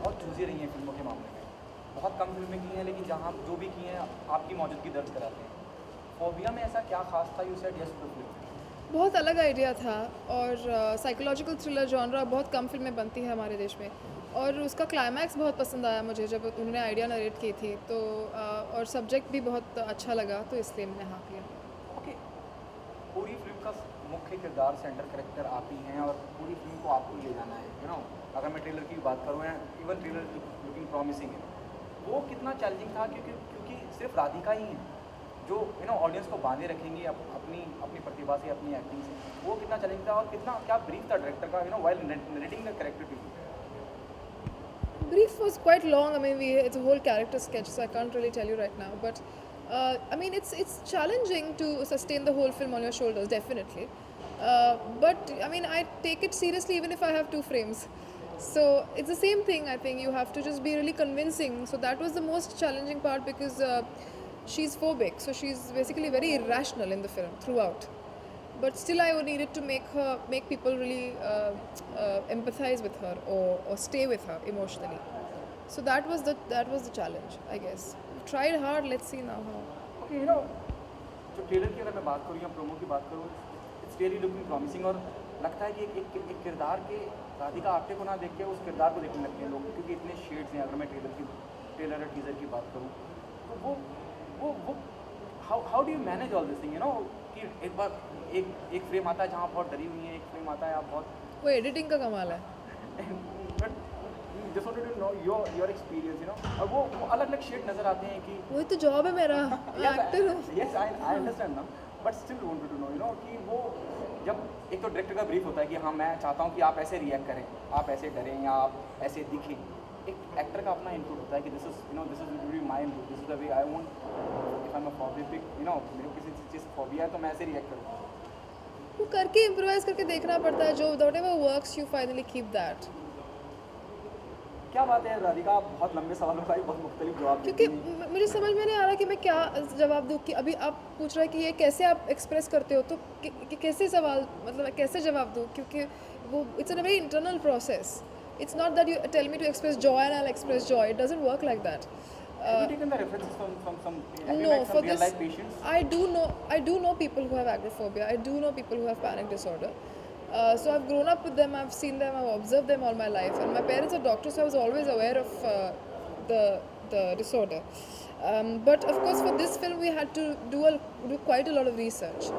बहुत चूज़ी रही हैं फिल्मों के मामले में। बहुत कम फिल्में की हैं लेकिन जहाँ जो भी की हैं आपकी मौजूदगी दर्ज कराते हैं। फोबिया में ऐसा क्या खास था you said yes to film? बहुत अलग आइडिया था और साइकोलॉजिकल थ्रिलर जॉनरा बहुत कम फिल्में बनती है हमारे देश में और उसका क्लाइमैक्स बहुत पसंद आया मुझे जब उन्होंने आइडिया नरेट की थी तो और सब्जेक्ट भी बहुत अच्छा लगा तो इसलिए मैंने हाँ किया। ओके, पूरी फिल्म का मुख्य किरदार सेंटर कैरेक्टर आप ही हैं और पूरी फिल्म को आपको ही ले जाना है अगर मैं ट्रेलर की बात करूँ या इवन ट्रेलर लुकिंग प्रॉमिसिंग है, वो कितना चैलेंजिंग था क्योंकि सिर्फ राधिका ही है जो ऑडियंस को बांधे रखेंगी अपनी अपनी प्रतिभा से, अपनी एक्टिंग से। वो कितना चैलेंजिंग था और कितना क्या ब्रीफ था डायरेक्टर का while narrating the character to you? Brief was quite long. I mean, it's a whole character sketch, so I can't really tell you right now. But I mean, it's challenging to sustain the whole film on your shoulders, definitely. But I mean, I take it seriously even if I have 2 frames. So it's the same thing. I think you have to just be really convincing. So that was the most challenging part because she's phobic, so she's basically very irrational in the film throughout. But still I needed to make people really empathize with her or stay with her emotionally. So that was the challenge, I guess. Tried hard. Let's see now how. Okay, जो trailer की अगर मैं बात करूँ या promo की बात करूँ, इट्स रियली लुकिंग प्रॉमिसिंग और लगता है कि एक किरदार के राधिका आप्टे को ना देख के उस किरदार को देखने लगते हैं लोग क्योंकि इतने शेड्स हैं। अगर मैं ट्रेलर और टीजर की बात करूँ तो वो how do you manage all this thing कि एक बार एक फ्रेम आता है जहाँ बहुत डरी हुई है, एक फ्रेम आता है आप बहुत वो एडिटिंग का कमाल है। But just wanted to know your experience और वो अलग अलग शेड नज़र आते हैं कि वही तो जॉब है मेरा। एक्टर हूँ। यस आई अंडरस्टैंड ना, but still wanted to know कि वो जब एक तो डायरेक्टर का ब्रीफ होता है कि हाँ मैं चाहता हूँ कि आप ऐसे रिएक्ट करें, आप ऐसे डरें या आप ऐसे दिखें। एक एक्टर का अपना इनपुट होता है कि this is my input, this is the way I want, if I am a phobic मेरे को किसी चीज़ फोबिया है तो मैं ऐसे रिएक्ट करूँ। वो करके इम्प्रोवाइज करके देखना पड़ता है, जो whatever works you finally keep that. क्या बात है राधिका, आप बहुत लंबे सवालों का ही बहुत मुख्तलिफ जवाब क्योंकि देती हैं। मुझे समझ में नहीं आ रहा कि मैं क्या जवाब दूँ कि अभी आप पूछ रहे हैं कि ये कैसे आप एक्सप्रेस करते हो तो कैसे सवाल मतलब कैसे जवाब दूँ क्योंकि वो it's a very internal process. It's not that you tell me to express joy and I'll express joy. It doesn't work like that. Have you taken the references from some? Have you No, met for some real this, life patients? I do know people who have agoraphobia. I do know people who have panic disorder. So I've grown up with them. I've seen them. I've observed them all my life. And my parents are doctors, so I was always aware of the disorder. But of course, for this film, we had to do quite a lot of research.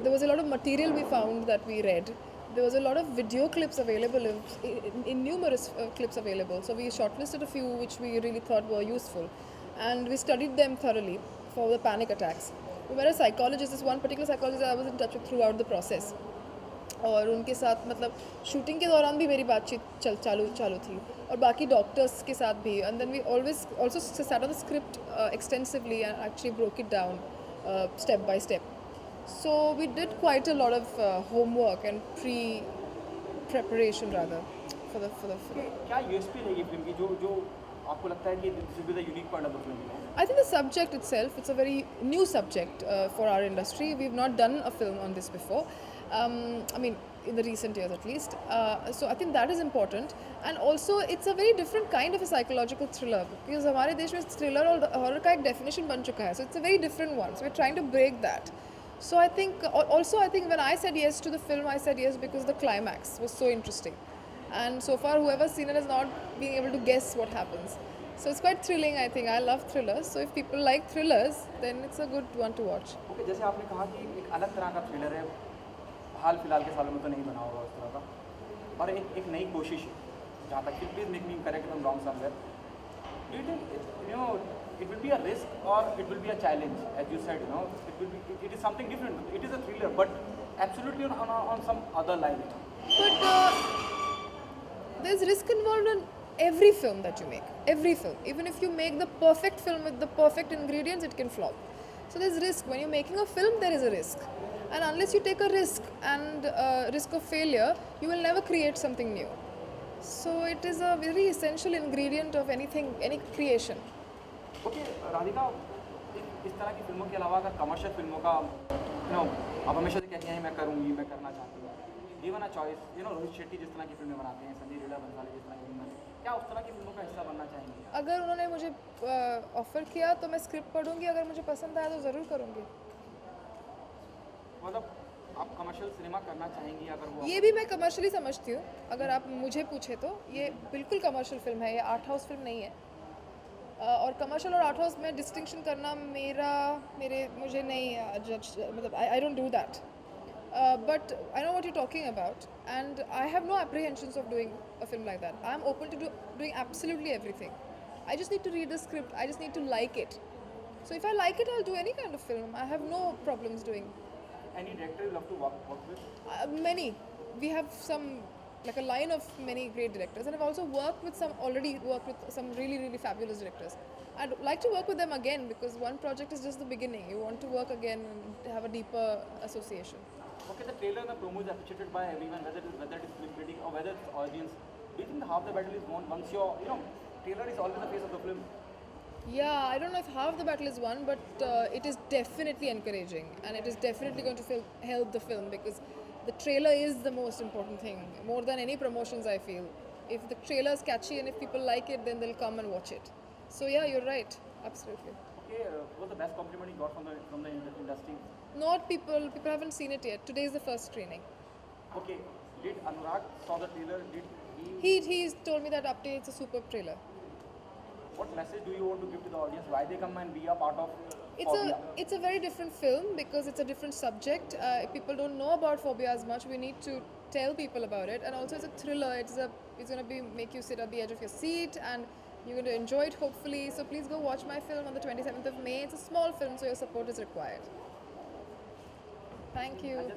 There was a lot of material we found that we read. There was a lot of video clips available, in numerous clips available. So we shortlisted a few which we really thought were useful, and we studied them thoroughly for the panic attacks. We met a psychologist. This one particular psychologist I was in touch with throughout the process. और उनके साथ मतलब shooting के दौरान भी मेरी बातचीत चालू थी और बाकी डॉक्टर्स के साथ भी. And then we always also sat on the script extensively and actually broke it down step by step. So we did quite a lot of homework and preparation rather for the film. क्या USP रहेगी film की जो आपको लगता है कि this will be the unique point of the film? I think the subject itself, it's a very new subject for our industry. We've not done a film on this before. I mean, in the recent years at least. So I think that is important. And also, it's a very different kind of a psychological thriller. Because हमारे देश में thriller और horror का एक definition बन चुका है. So it's a very different one. So we're trying to break that. So I think, also I think when I said yes to the film, I said yes because the climax was so interesting. And so far, whoever's seen it has not been able to guess what happens. So it's quite thrilling, I think. I love thrillers. So if people like thrillers, then it's a good one to watch. Okay, जैसे आपने कहा कि एक अलग तरह का thriller है, हाल फिलहाल के सालों में तो नहीं बना होगा उस तरह का, और एक नई कोशिश है जहाँ तक please make me correct from wrong somewhere. Do you think it will be a risk or it will be a challenge, as you said, it is something different. It is a thriller, but absolutely on some other line. But there's risk involved in every film that you make. Every film. Even if you make the perfect film with the perfect ingredients, it can flop. So there's risk. When you're making a film, there is a risk. And unless you take a risk and risk of failure, you will never create something new. So it is a very essential ingredient of anything, any creation. Okay Radhika, इस तरह की फिल्मों के अलावा अगर commercial फिल्मों का आप हमेशा से कहती हैं मैं करूँगी, मैं करना चाहती हूँ, given a choice Rohit Shetty जिस तरह की फिल्में बनाते हैं, संजय लीला भंसाली जिस तरह की फिल्में, क्या उस तरह करना चाहेंगे? अगर उन्होंने मुझे ऑफ़र किया तो मैं स्क्रिप्ट पढ़ूंगी, अगर मुझे पसंद आया तो ज़रूर करूँगी। मतलब आप कमर्शियल सिनेमा करना चाहेंगी अगर वो ये भी मैं कमर्शियली समझती हूँ, अगर आप मुझे पूछे तो ये बिल्कुल कमर्शियल फिल्म है, ये आर्ट हाउस फिल्म नहीं है। और कमर्शियल और आर्ट हाउस में डिस्टिंक्शन करना मुझे नहीं जज, मतलब I don't do that. But I know what you're talking about, and I have no apprehensions of doing a film like that. I'm open to doing absolutely everything. I just need to read the script. I just need to like it. So if I like it, I'll do any kind of film. I have no problems doing. any director you love to work with? Many. We have like a line of many great directors, and I've also already worked with some really, really fabulous directors. I'd like to work with them again because one project is just the beginning. You want to work again and have a deeper association. Okay, the trailer and the promo is appreciated by everyone, whether it is film critic or whether it's audience. Do you think half the battle is won once your trailer is always the face of the film? Yeah, I don't know if half the battle is won, but it is definitely encouraging, and it is definitely going to help the film because the trailer is the most important thing, more than any promotions. I feel if the trailer is catchy and if people like it, then they'll come and watch it. So yeah, you're right, absolutely. Okay, what's the best compliment you got from the industry? Not people haven't seen it yet. Today is the first screening. Okay, did Anurag saw the trailer? Did he? He's told me that update it's a superb trailer. What message do you want to give to the audience? Why they come and be a part of? It's a very different film because it's a different subject. If people don't know about phobia as much, we need to tell people about it. And also, it's a thriller. It's going to make you sit at the edge of your seat, and you're going to enjoy it hopefully. So please go watch my film on the 27th of May. It's a small film, so your support is required. Thank you.